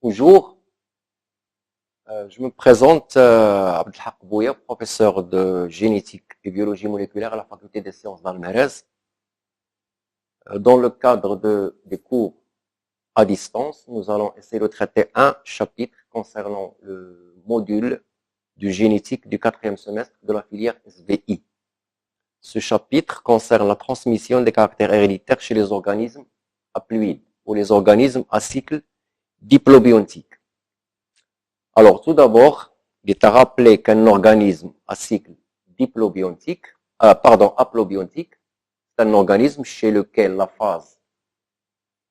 Bonjour, je me présente Abdelhak Bouya, professeur de génétique et biologie moléculaire à la faculté des sciences d'Almerez. Dans le cadre des cours à distance, nous allons essayer de traiter un chapitre concernant le module de génétique du 4e semestre de la filière SVI. Ce chapitre concerne la transmission des caractères héréditaires chez les organismes haploïdes ou les organismes à cycle diplobiontique. Alors, tout d'abord, il est à rappeler qu'un organisme à cycle haplobiontique, c'est un organisme chez lequel la phase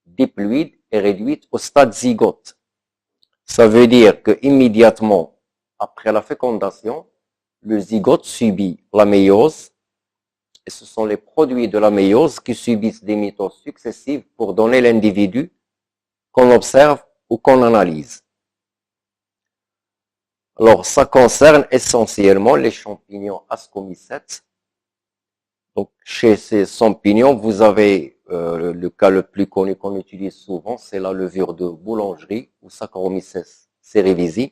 diploïde est réduite au stade zygote. Ça veut dire que immédiatement après la fécondation, le zygote subit la méiose, et ce sont les produits de la méiose qui subissent des mitoses successives pour donner l'individu qu'on observe ou qu'on analyse. Alors, ça concerne essentiellement les champignons ascomycètes. Donc, chez ces champignons, vous avez le cas le plus connu qu'on utilise souvent, c'est la levure de boulangerie ou Saccharomyces cerevisiae.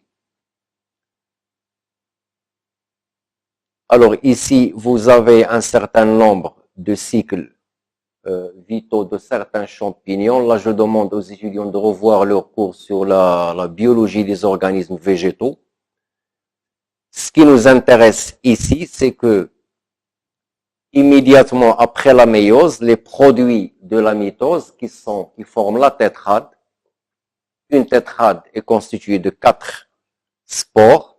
Alors ici, vous avez un certain nombre de cycles vitaux de certains champignons. Là, je demande aux étudiants de revoir leur cours sur la biologie des organismes végétaux. Ce qui nous intéresse ici, c'est que immédiatement après la méiose, les produits de la mitose qui forment la tétrade. Une tétrade est constituée de 4 spores.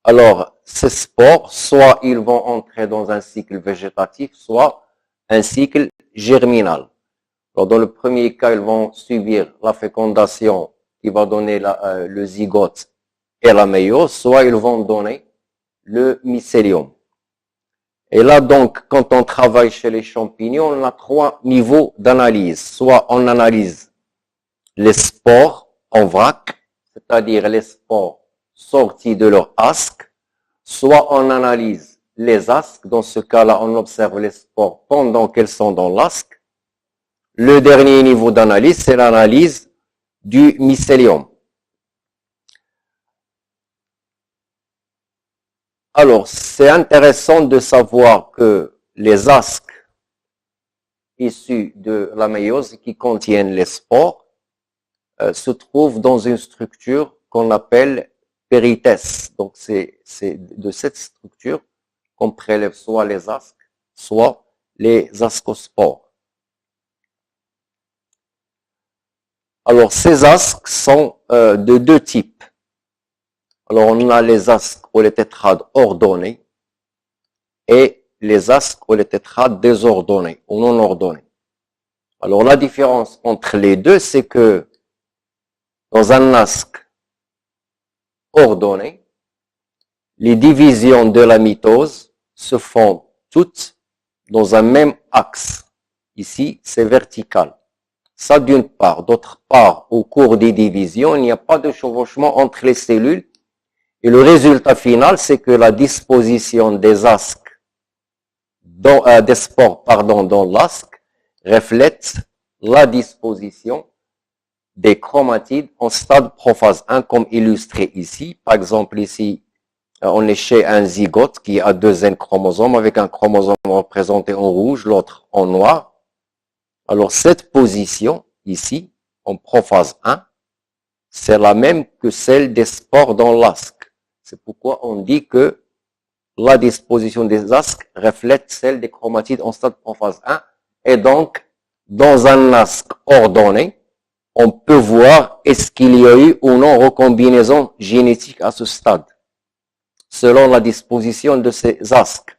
Alors, ces spores, soit ils vont entrer dans un cycle végétatif, soit un cycle germinal. Alors, dans le premier cas, ils vont subir la fécondation qui va donner le zygote et la méiose, soit ils vont donner le mycélium. Et là, donc, quand on travaille chez les champignons, on a 3 niveaux d'analyse. Soit on analyse les spores en vrac, c'est-à-dire les spores sortis de leur asque, soit on analyse les asques. Dans ce cas-là, on observe les spores pendant qu'elles sont dans l'asque. Le dernier niveau d'analyse, c'est l'analyse du mycélium. Alors, c'est intéressant de savoir que les asques issus de la méiose qui contiennent les spores se trouvent dans une structure qu'on appelle péritès. Donc, c'est de cette structure qu'on prélève soit les asques, soit les ascospores. Alors, ces asques sont de 2 types. Alors, on a les asques ou les tétrades ordonnées et les asques ou les tétrades désordonnées ou non ordonnées. Alors, la différence entre les deux, c'est que dans un asque ordonné, les divisions de la mitose se font toutes dans un même axe. Ici, c'est vertical. Ça d'une part. D'autre part, au cours des divisions, il n'y a pas de chevauchement entre les cellules. Et le résultat final, c'est que la disposition des asques, des spores, dans l'asque, reflète la disposition des chromatides en stade prophase 1, comme illustré ici. Par exemple, ici, on est chez un zygote qui a 2 N chromosomes, avec un chromosome représenté en rouge, l'autre en noir. Alors, cette position, ici, en prophase 1, c'est la même que celle des spores dans l'asque. C'est pourquoi on dit que la disposition des asques reflète celle des chromatides en stade prophase 1. Et donc, dans un asque ordonné, on peut voir est-ce qu'il y a eu ou non recombinaison génétique à ce stade, selon la disposition de ces asques.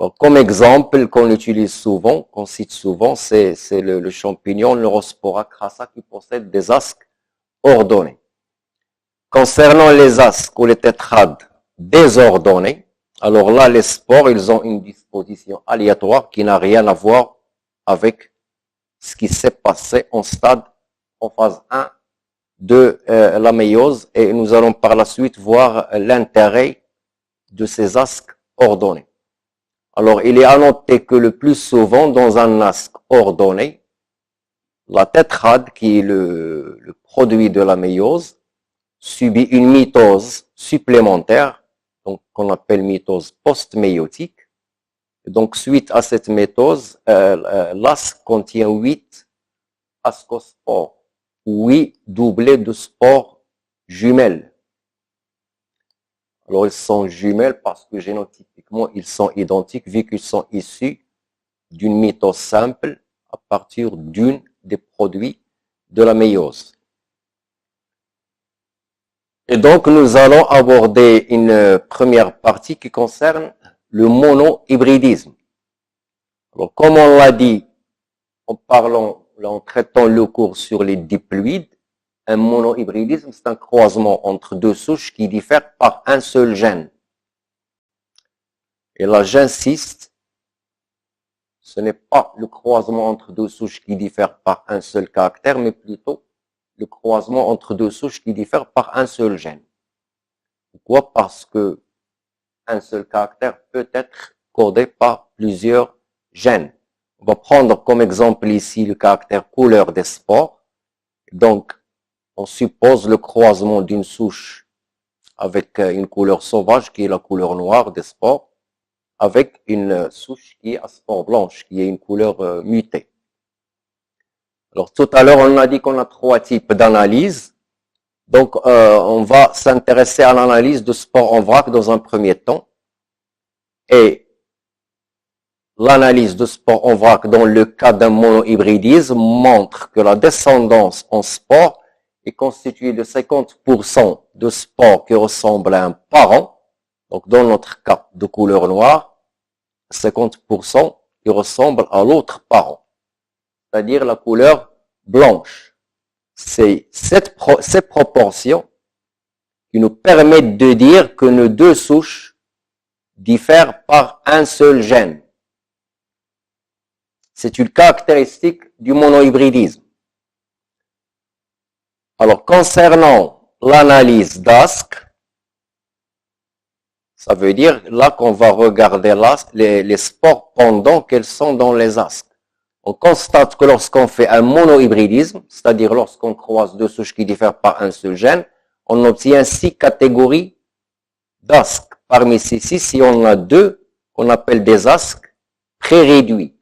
Donc, comme exemple qu'on utilise souvent, qu'on cite souvent, c'est le champignon Neurospora crassa qui possède des asques ordonnés. Concernant les asques ou les tétrades désordonnés, alors là, les spores, ils ont une disposition aléatoire qui n'a rien à voir avec ce qui s'est passé en stade, en phase 1 de la méiose, et nous allons par la suite voir l'intérêt de ces asques ordonnés. Alors, il est à noter que le plus souvent, dans un asque ordonné, la tétrade, qui est le produit de la méiose, subit une mitose supplémentaire, donc qu'on appelle mitose post-méiotique. Donc, suite à cette mitose, l'as contient 8 ascospores, 8 doublés de spores jumelles. Alors, ils sont jumelles parce que génotypiquement, ils sont identiques vu qu'ils sont issus d'une mitose simple à partir d'une des produits de la méiose. Et donc, nous allons aborder une première partie qui concerne le monohybridisme. Alors, comme on l'a dit en traitant le cours sur les diploïdes, un monohybridisme, c'est un croisement entre deux souches qui diffèrent par un seul gène. Et là, j'insiste, ce n'est pas le croisement entre deux souches qui diffèrent par un seul caractère, mais plutôt le croisement entre deux souches qui diffèrent par un seul gène. Pourquoi? Parce que un seul caractère peut être codé par plusieurs gènes. On va prendre comme exemple ici le caractère couleur des spores. Donc, on suppose le croisement d'une souche avec une couleur sauvage qui est la couleur noire des spores avec une souche qui est à spores blanches, qui est une couleur mutée. Alors, tout à l'heure, on a dit qu'on a 3 types d'analyse. Donc, on va s'intéresser à l'analyse de spores en vrac dans un premier temps. Et l'analyse de spores en vrac dans le cas d'un monohybridisme montre que la descendance en spores est constituée de 50% de spores qui ressemblent à un parent. Donc, dans notre cas de couleur noire, 50% qui ressemblent à l'autre parent, c'est-à-dire la couleur blanche. C'est ces proportions qui nous permettent de dire que nos deux souches diffèrent par un seul gène. C'est une caractéristique du monohybridisme. Alors, concernant l'analyse d'ASC, ça veut dire là qu'on va regarder là les spores pendant qu'elles sont dans les asques. On constate que lorsqu'on fait un monohybridisme, c'est-à-dire lorsqu'on croise deux souches qui diffèrent par un seul gène, on obtient 6 catégories d'asques. Parmi ces 6, si on a 2, on appelle des asques pré-réduits.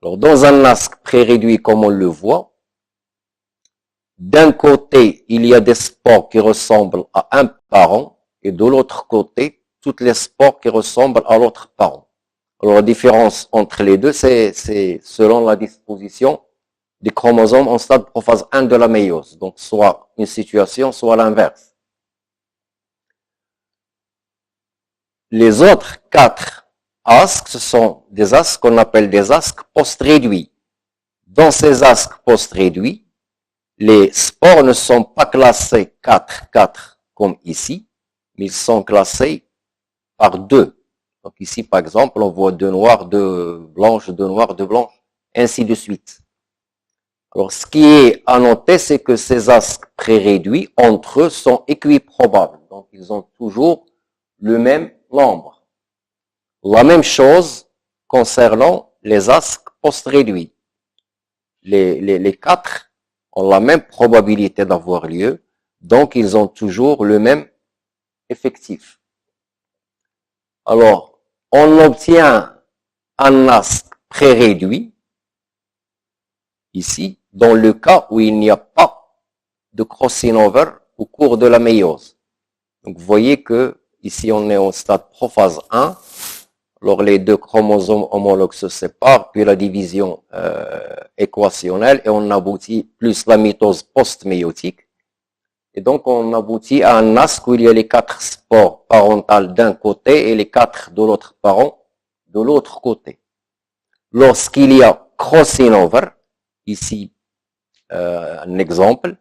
Alors, dans un asque pré-réduit, comme on le voit, d'un côté, il y a des spores qui ressemblent à un parent, et de l'autre côté, toutes les spores qui ressemblent à l'autre parent. Alors, la différence entre les deux, c'est selon la disposition des chromosomes en stade prophase 1 de la méiose. Donc, soit une situation, soit l'inverse. Les autres 4 asques, ce sont des asques qu'on appelle des asques post-réduits. Dans ces asques post-réduits, les spores ne sont pas classés 4 comme ici, mais ils sont classés par 2. Donc ici, par exemple, on voit 2 noirs, 2 blanches, 2 noirs, 2 blanches, ainsi de suite. Alors, ce qui est à noter, c'est que ces asques pré-réduits, entre eux, sont équiprobables. Donc, ils ont toujours le même nombre. La même chose concernant les asques post-réduits. Les 4 ont la même probabilité d'avoir lieu, donc ils ont toujours le même effectif. Alors, on obtient un asque pré-réduit, ici, dans le cas où il n'y a pas de crossing over au cours de la méiose. Donc, vous voyez que ici, on est au stade prophase 1. Alors, les 2 chromosomes homologues se séparent, puis la division équationnelle, et on aboutit plus la mitose post-méiotique. Et donc, on aboutit à un asque où il y a les 4 spores parentales d'un côté et les 4 de l'autre parent de l'autre côté. Lorsqu'il y a crossing over, ici, un exemple,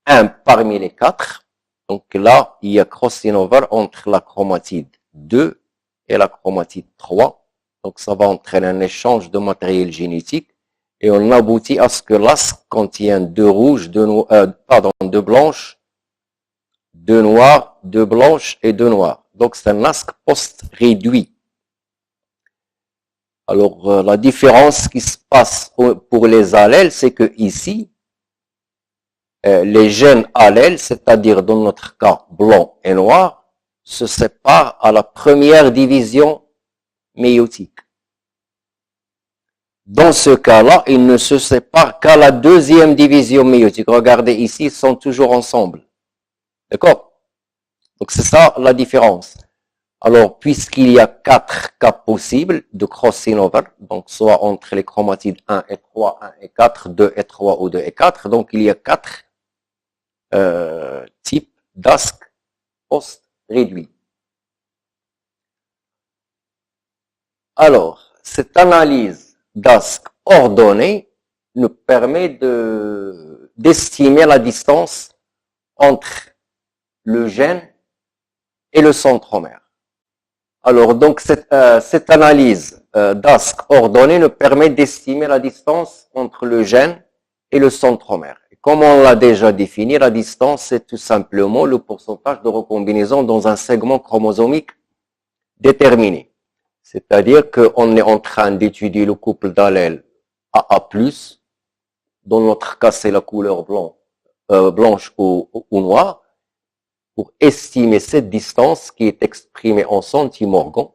un parmi les 4, donc là, il y a crossing over entre la chromatide 2 et la chromatide 3. Donc, ça va entraîner un échange de matériel génétique et on aboutit à ce que l'asque contient 2 rouges, 2 blanches, 2 noirs, 2 blanches et 2 noirs. Donc, c'est un asque post-réduit. Alors, la différence qui se passe pour les allèles, c'est que ici, les gènes allèles, c'est-à-dire dans notre cas blanc et noir, se séparent à la première division méiotique. Dans ce cas-là, ils ne se séparent qu'à la deuxième division méiotique. Regardez ici, ils sont toujours ensemble. D'accord? Donc c'est ça la différence. Alors, puisqu'il y a 4 cas possibles de crossing over, donc soit entre les chromatides 1 et 3, 1 et 4, 2 et 3 ou 2 et 4, donc il y a 4 types d'ASC post-réduits. Alors, cette analyse d'ASC ordonnée nous permet d'estimer la distance entre le gène et le centromère. Alors, donc, cette analyse d'ASC ordonnée nous permet d'estimer la distance entre le gène et le centromère. Et comme on l'a déjà défini, la distance, c'est tout simplement le pourcentage de recombinaison dans un segment chromosomique déterminé. C'est-à-dire qu'on est en train d'étudier le couple d'allèles AA+, dans notre cas, c'est la couleur blanche ou noire, pour estimer cette distance qui est exprimée en centimorgans.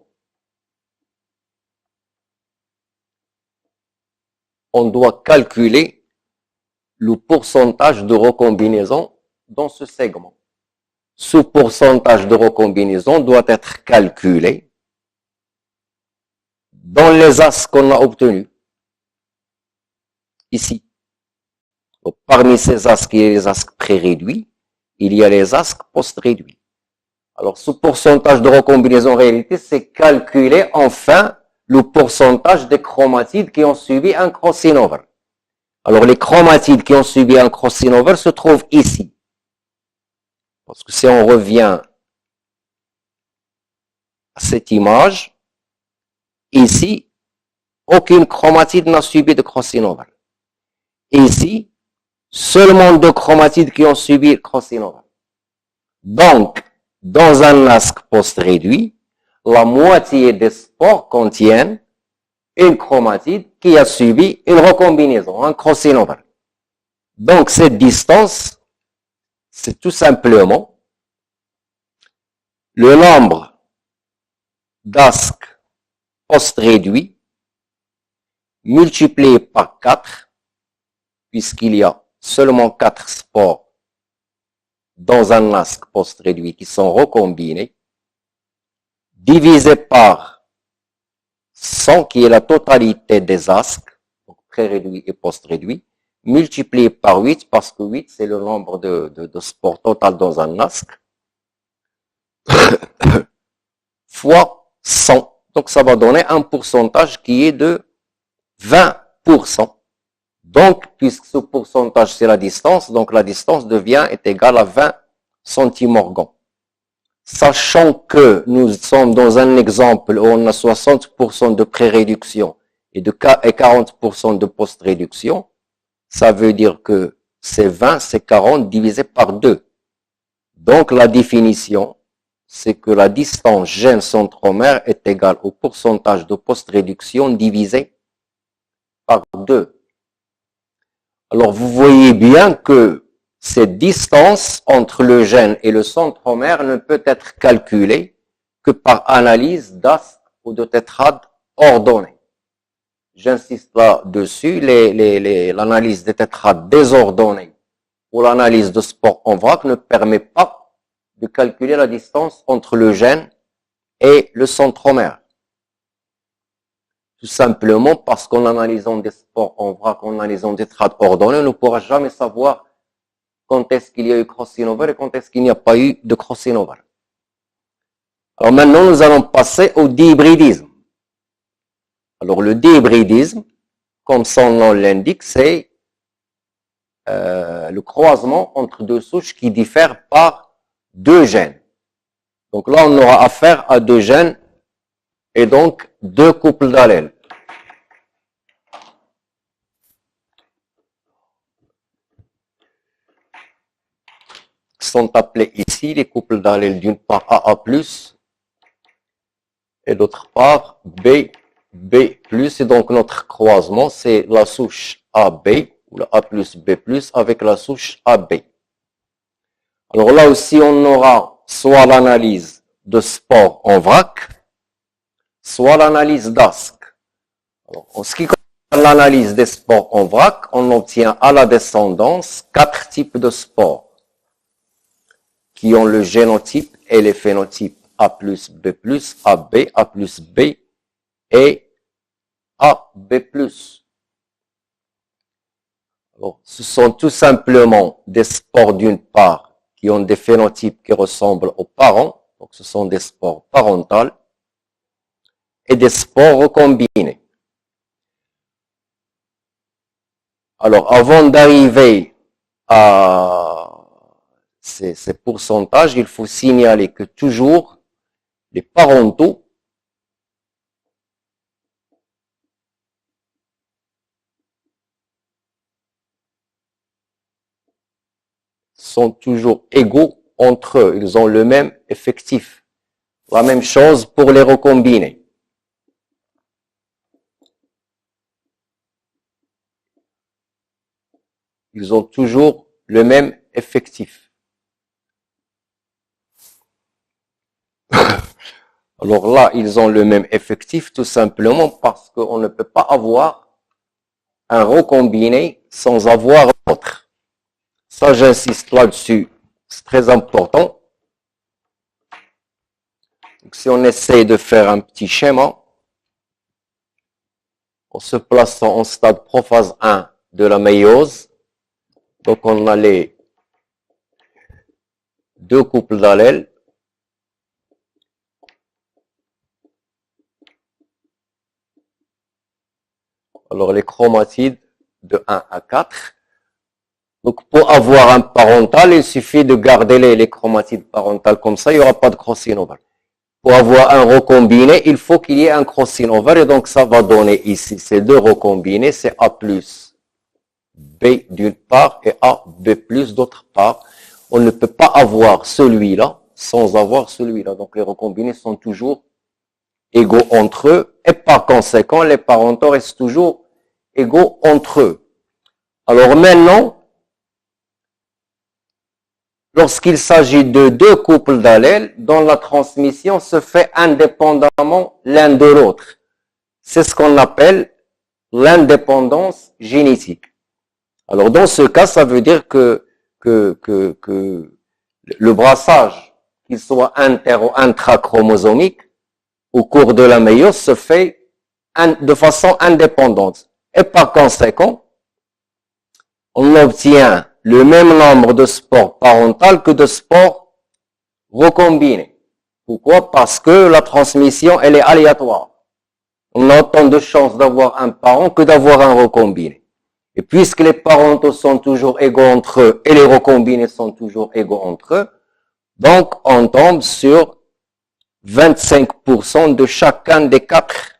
On doit calculer le pourcentage de recombinaison dans ce segment. Ce pourcentage de recombinaison doit être calculé dans les ASC qu'on a obtenus. Ici. Donc, parmi ces ASC, il y a les ASC pré-réduits, il y a les ASC post-réduits. Alors, ce pourcentage de recombinaison en réalité, c'est calculer enfin le pourcentage des chromatides qui ont subi un crossing over. Alors, les chromatides qui ont subi un crossing over se trouvent ici. Parce que si on revient à cette image, ici, aucune chromatide n'a subi de crossing over. Ici, seulement 2 chromatides qui ont subi le crossing over. Donc, dans un ASC post-réduit, la moitié des spores contiennent une chromatide qui a subi une recombinaison, un crossing over. Donc, cette distance, c'est tout simplement le nombre d'ASC post-réduits multiplié par 4, puisqu'il y a seulement 4 spores dans un ASC post-réduit qui sont recombinés, divisé par 100, qui est la totalité des ASC, donc pré-réduits et post-réduits, multiplié par 8, parce que 8, c'est le nombre de spores total dans un ASC, fois 100. Donc, ça va donner un pourcentage qui est de 20%. Donc, puisque ce pourcentage, c'est la distance, donc la distance est égale à 20 centimorgans. Sachant que nous sommes dans un exemple où on a 60% de pré-réduction et 40% de post-réduction, ça veut dire que c'est 20, c'est 40 divisé par 2. Donc, la définition, c'est que la distance gène-centromère est égale au pourcentage de post-réduction divisé par 2. Alors, vous voyez bien que cette distance entre le gène et le centromère ne peut être calculée que par analyse d'ASC ou de tétrade ordonnée. J'insiste là-dessus, l'analyse des tétrades désordonnés ou l'analyse de spores en vrac ne permet pas de calculer la distance entre le gène et le centromère. Tout simplement parce qu'en analysant des spores en vrac, en analysant des tétrades ordonnées, on ne pourra jamais savoir quand est-ce qu'il y a eu crossing over et quand est-ce qu'il n'y a pas eu de crossing over. Alors maintenant, nous allons passer au dihybridisme. Alors le dihybridisme, comme son nom l'indique, c'est le croisement entre deux souches qui diffèrent par 2 gènes. Donc là, on aura affaire à 2 gènes et donc 2 couples d'allèles. Qui sont appelés ici les couples d'allèles d'une part AA+, et d'autre part B B+, et donc notre croisement, c'est la souche AB, ou la A plus B+, avec la souche AB. Alors là aussi, on aura soit l'analyse de spores en vrac, soit l'analyse d'ASC. En ce qui concerne l'analyse des spores en vrac, on obtient à la descendance 4 types de spores qui ont le génotype et les phénotypes A plus B plus, AB, A plus B et AB+. Alors, ce sont tout simplement des spores d'une part qui ont des phénotypes qui ressemblent aux parents, donc ce sont des spores parentales, et des spores recombinés. Alors, avant d'arriver à ces pourcentages, il faut signaler que toujours les parentaux sont toujours égaux entre eux. Ils ont le même effectif. La même chose pour les recombinés. Ils ont toujours le même effectif. Alors là, ils ont le même effectif tout simplement parce qu'on ne peut pas avoir un recombiné sans avoir l'autre. Ça, j'insiste là-dessus. C'est très important. Donc, si on essaye de faire un petit schéma, en se plaçant en stade prophase 1 de la méiose, donc on a les deux couples d'allèles. Alors les chromatides de 1 à 4. Donc pour avoir un parental, il suffit de garder les chromatides parentales comme ça, il n'y aura pas de crossing over. Pour avoir un recombiné, il faut qu'il y ait un crossing over et donc ça va donner ici ces deux recombinés, c'est A plus B d'une part et A B plus d'autre part. On ne peut pas avoir celui-là sans avoir celui-là. Donc les recombinés sont toujours égaux entre eux et par conséquent les parentaux restent toujours égaux entre eux. Alors maintenant, lorsqu'il s'agit de deux couples d'allèles dont la transmission se fait indépendamment l'un de l'autre, c'est ce qu'on appelle l'indépendance génétique. Alors dans ce cas, ça veut dire que le brassage, qu'il soit inter ou intrachromosomique, au cours de la méiose se fait de façon indépendante. Et par conséquent, on obtient le même nombre de spores parentales que de spores recombinés. Pourquoi? Parce que la transmission, elle est aléatoire. On a autant de chances d'avoir un parent que d'avoir un recombiné. Et puisque les parentaux sont toujours égaux entre eux et les recombinés sont toujours égaux entre eux, donc on tombe sur 25% de chacun des 4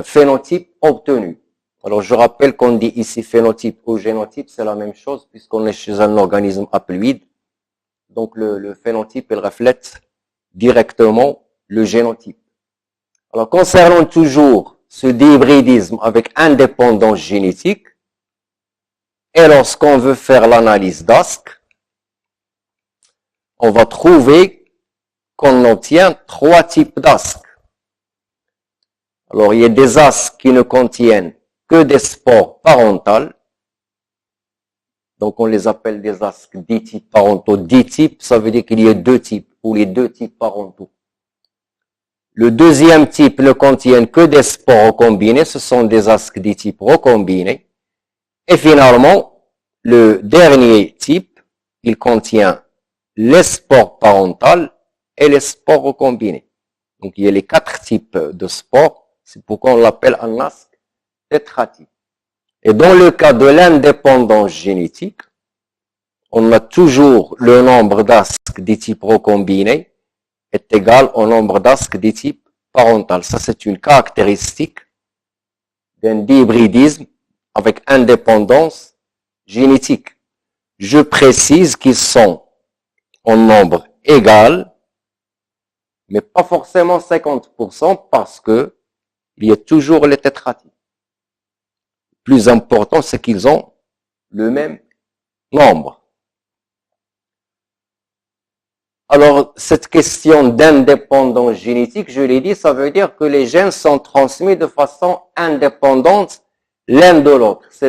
phénotypes obtenus. Alors je rappelle qu'on dit ici phénotype ou génotype, c'est la même chose puisqu'on est chez un organisme haploïde. Donc le phénotype, il reflète directement le génotype. Alors concernant toujours ce dihybridisme avec indépendance génétique, et lorsqu'on veut faire l'analyse d'ASC, on va trouver qu'on obtient 3 types d'ASC. Alors il y a des ASC qui ne contiennent que des spores parentales. Donc on les appelle des ASC ditypes parentaux. Ditypes, ça veut dire qu'il y a 2 types, ou les 2 types parentaux. Le deuxième type ne contient que des spores recombinés, ce sont des ASC ditypes recombinés. Et finalement, le dernier type, il contient les spores parentales et les spores recombinés. Donc il y a les 4 types de spores, c'est pourquoi on l'appelle un ASC tétratype. Et dans le cas de l'indépendance génétique, on a toujours le nombre d'ASC ditypes recombinés est égal au nombre d'ASC ditypes parental. Ça, c'est une caractéristique d'un dihybridisme avec indépendance génétique. Je précise qu'ils sont en nombre égal mais pas forcément 50% parce que il y a toujours les tétratypes. Le plus important, c'est qu'ils ont le même nombre. Alors, cette question d'indépendance génétique, je l'ai dit, ça veut dire que les gènes sont transmis de façon indépendante l'un de l'autre. C'est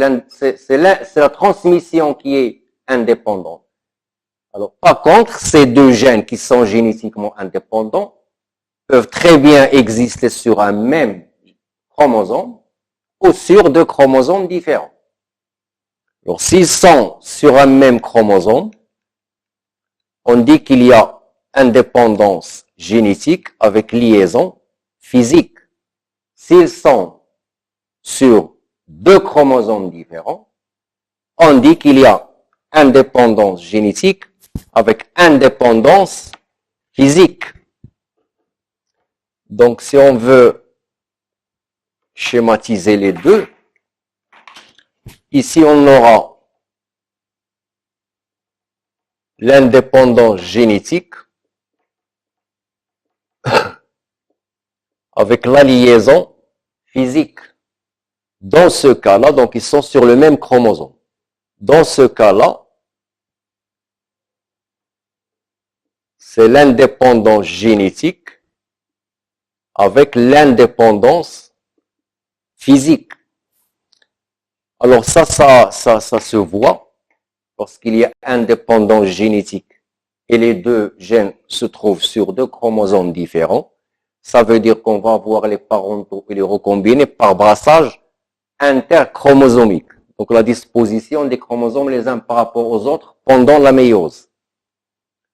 la transmission qui est indépendante. Alors, par contre, ces deux gènes qui sont génétiquement indépendants peuvent très bien exister sur un même chromosome ou sur deux chromosomes différents. Alors, s'ils sont sur un même chromosome, on dit qu'il y a indépendance génétique avec liaison physique. S'ils sont sur deux chromosomes différents, on dit qu'il y a indépendance génétique avec indépendance physique. Donc, si on veut schématiser les deux, ici on aura l'indépendance génétique avec la liaison physique. Dans ce cas-là, donc ils sont sur le même chromosome. Dans ce cas-là, c'est l'indépendance génétique avec l'indépendance physique. Alors ça se voit lorsqu'il y a indépendance génétique et les deux gènes se trouvent sur deux chromosomes différents. Ça veut dire qu'on va avoir les parentaux et les recombinés par brassage interchromosomique. Donc la disposition des chromosomes les uns par rapport aux autres pendant la méiose.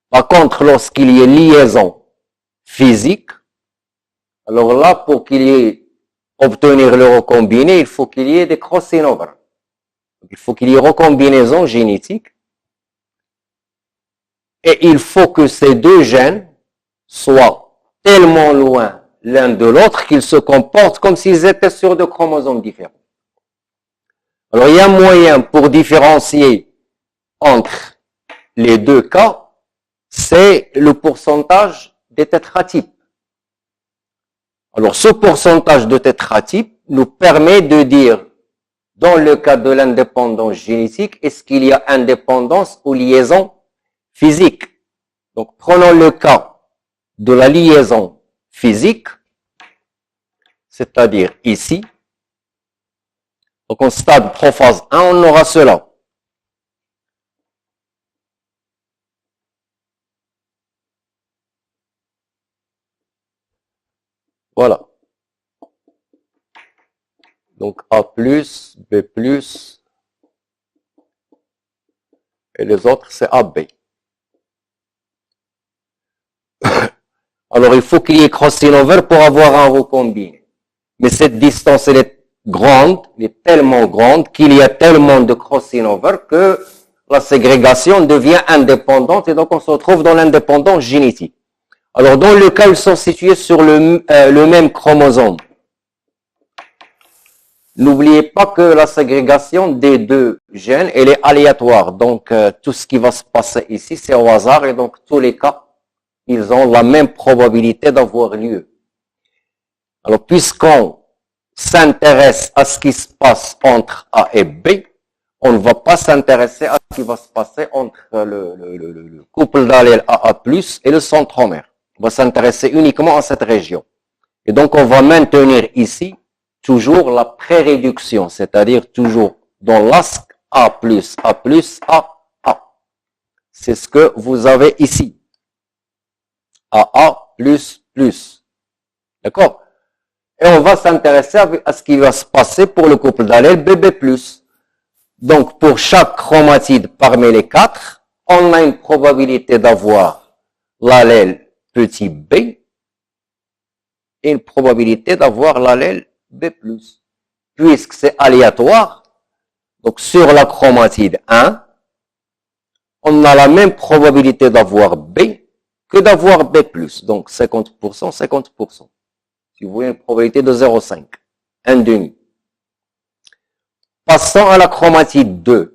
Par contre, lorsqu'il y ait liaison physique, alors là, pour qu'il y ait obtenir le recombiné, il faut qu'il y ait des crossing over. Il faut qu'il y ait recombinaison génétique. Et il faut que ces deux gènes soient tellement loin l'un de l'autre qu'ils se comportent comme s'ils étaient sur deux chromosomes différents. Alors, il y a un moyen pour différencier entre les deux cas, c'est le pourcentage des tétratypes. Alors, ce pourcentage de tétratypes nous permet de dire, dans le cas de l'indépendance génétique, est-ce qu'il y a indépendance ou liaison physique? Donc, prenons le cas de la liaison physique, c'est-à-dire ici. Donc, en stade prophase 1, on aura cela. Voilà. Donc, A+, B+, et les autres, c'est AB. Alors, il faut qu'il y ait crossing over pour avoir un recombiné. Mais cette distance, elle est grande, elle est tellement grande qu'il y a tellement de crossing over que la ségrégation devient indépendante et donc on se retrouve dans l'indépendance génétique. Alors, dans le cas où ils sont situés sur le même chromosome, n'oubliez pas que la ségrégation des deux gènes, elle est aléatoire. Donc, tout ce qui va se passer ici, c'est au hasard et donc tous les cas, ils ont la même probabilité d'avoir lieu. Alors, puisqu'on s'intéresse à ce qui se passe entre A et B, on ne va pas s'intéresser à ce qui va se passer entre le couple d'allèles AA+, et le centromère. On va s'intéresser uniquement à cette région. Et donc, on va maintenir ici toujours la pré-réduction, c'est-à-dire toujours dans l'asque A+, A+, A, A. C'est ce que vous avez ici. AA++. D'accord? Et on va s'intéresser à ce qui va se passer pour le couple d'allèles BB+. Donc, pour chaque chromatide parmi les quatre, on a une probabilité d'avoir l'allèle petit b et une probabilité d'avoir l'allèle B+. Puisque c'est aléatoire, donc sur la chromatide 1, on a la même probabilité d'avoir B que d'avoir B+. Donc 50%, 50%. Si vous voulez une probabilité de 0,5, 1,5. Passons à la chromatide 2.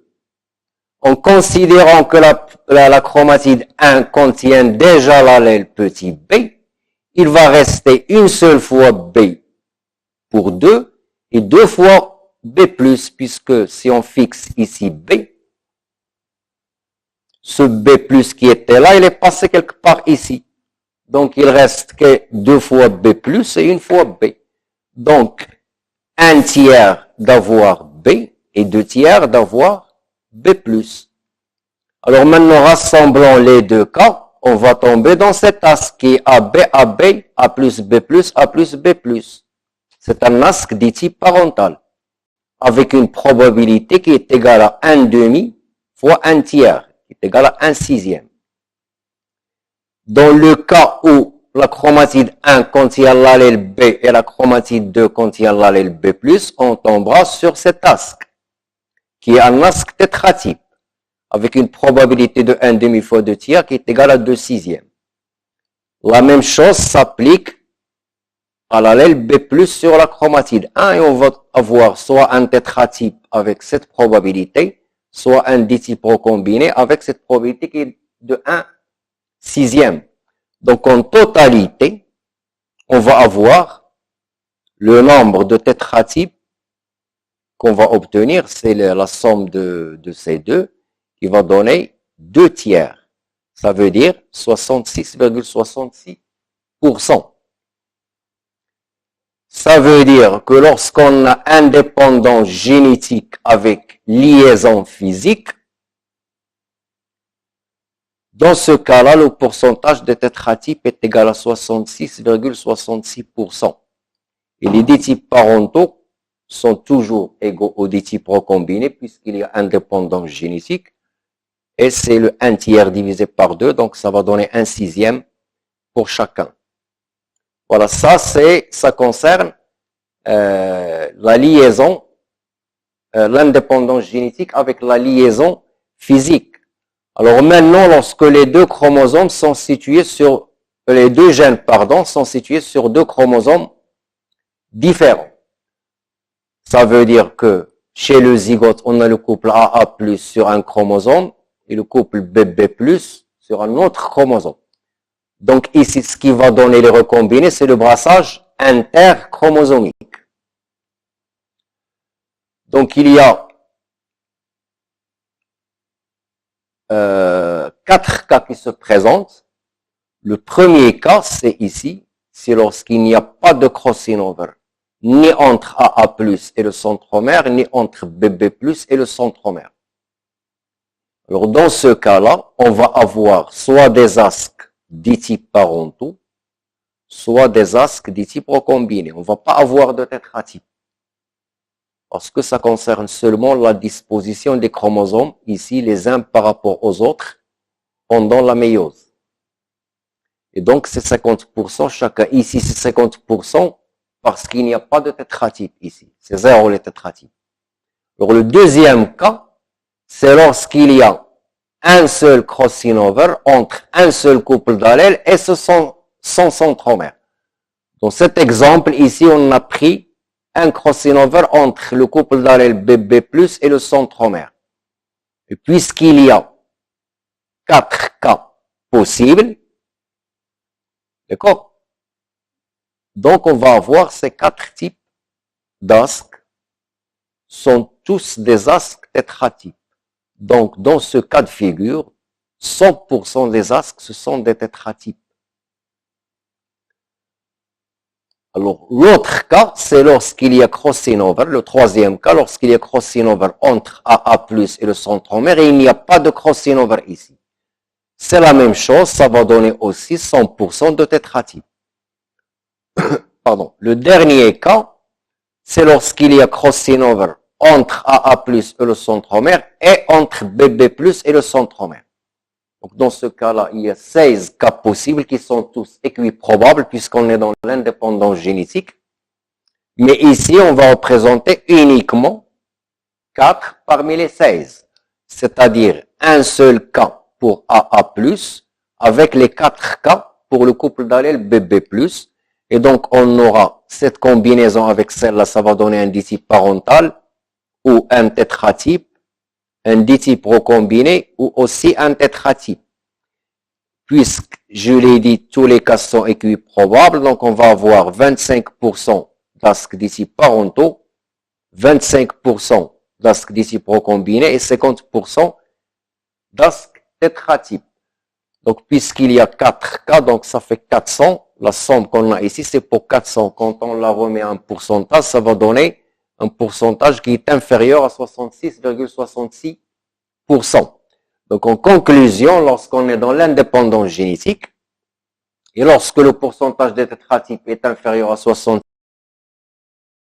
En considérant que la chromatide 1 contient déjà l'allèle petit b, il va rester une seule fois B pour 2 et 2 fois B+, puisque si on fixe ici B, ce B+ qui était là, il est passé quelque part ici. Donc, il reste que 2 fois B+, et une fois B. Donc, 1 tiers d'avoir B et 2 tiers d'avoir B+. Alors maintenant, rassemblons les deux cas, on va tomber dans cet asque qui est AB, AB, A plus B+, A plus B+. C'est un asque dit type parental, avec une probabilité qui est égale à 1 demi fois 1 tiers, qui est égale à 1 sixième. Dans le cas où la chromatide 1 contient l'allèle B et la chromatide 2 contient l'allèle B+, on tombera sur cet asque, qui est un asque tétratype, avec une probabilité de 1 demi fois 2 tiers qui est égale à 2 sixièmes. La même chose s'applique à l'allèle B+, sur la chromatide 1 et on va avoir soit un tétratype avec cette probabilité, soit un ditype recombiné avec cette probabilité qui est de 1 sixième. Donc en totalité, on va avoir le nombre de tétratypes qu'on va obtenir, c'est la somme de ces deux, qui va donner 2 tiers. Ça veut dire 66,66%. Ça veut dire que lorsqu'on a indépendance génétique avec liaison physique, dans ce cas-là, le pourcentage de tétratypes est égal à 66,66%. Et les ditypes parentaux sont toujours égaux aux ditypes recombinés puisqu'il y a indépendance génétique. Et c'est le 1 tiers divisé par 2, donc ça va donner 1 sixième pour chacun. Voilà, ça concerne la liaison, l'indépendance génétique avec la liaison physique. Alors maintenant, lorsque les deux chromosomes sont situés sur, les deux gènes, pardon, sont situés sur deux chromosomes différents. Ça veut dire que chez le zygote, on a le couple AA+ sur un chromosome et le couple BB+ sur un autre chromosome. Donc ici, ce qui va donner les recombinés, c'est le brassage interchromosomique. Donc il y a 4 cas qui se présentent. Le premier cas, c'est ici, c'est lorsqu'il n'y a pas de crossing over, ni entre AA+ et le centromère, ni entre BB+ et le centromère. Alors dans ce cas-là, on va avoir soit des asques ditypes parentaux, soit des asques ditypes recombinés. On ne va pas avoir de tétratype. Parce que ça concerne seulement la disposition des chromosomes, ici les uns par rapport aux autres, pendant la méiose. Et donc c'est 50% chacun. Ici c'est 50% parce qu'il n'y a pas de tétratype ici. C'est 0 les tétratypes. Alors le deuxième cas, c'est lorsqu'il y a un seul crossing over entre un seul couple d'allèles et son centromère. Dans cet exemple, ici, on a pris un crossing over entre le couple d'allèles BB+ et le centromère. Et puisqu'il y a 4 cas possibles, d'accord? Donc, on va avoir ces 4 types d'asques sont tous des asques tétratypes. Donc, dans ce cas de figure, 100% des asques, ce sont des tétratypes. Alors, l'autre cas, c'est lorsqu'il y a crossing over, le troisième cas, lorsqu'il y a crossing over entre AA+ et le centromère, et il n'y a pas de crossing over ici. C'est la même chose, ça va donner aussi 100% de tétratypes. Pardon. Le dernier cas, c'est lorsqu'il y a crossing over entre AA+ et le centromère et entre BB+ et le centromère. Donc, dans ce cas-là, il y a 16 cas possibles qui sont tous équiprobables puisqu'on est dans l'indépendance génétique. Mais ici, on va représenter uniquement 4 parmi les 16. C'est-à-dire un seul cas pour AA+, avec les 4 cas pour le couple d'allèles BB+. Et donc, on aura cette combinaison avec celle-là, ça va donner un ditype parental ou un tétratype, un ditype recombiné ou aussi un tétratype. puisque je l'ai dit, tous les cas sont équiprobables, donc on va avoir 25% d'asques d'ici parentaux, 25% d'asques d'ici procombinés et 50% d'asques tétratypes. Donc, puisqu'il y a 4 cas, donc ça fait 400. La somme qu'on a ici, c'est pour 400. Quand on la remet en pourcentage, ça va donner un pourcentage qui est inférieur à 66,66%. Donc, en conclusion, lorsqu'on est dans l'indépendance génétique, et lorsque le pourcentage des tétratypes est inférieur à 60,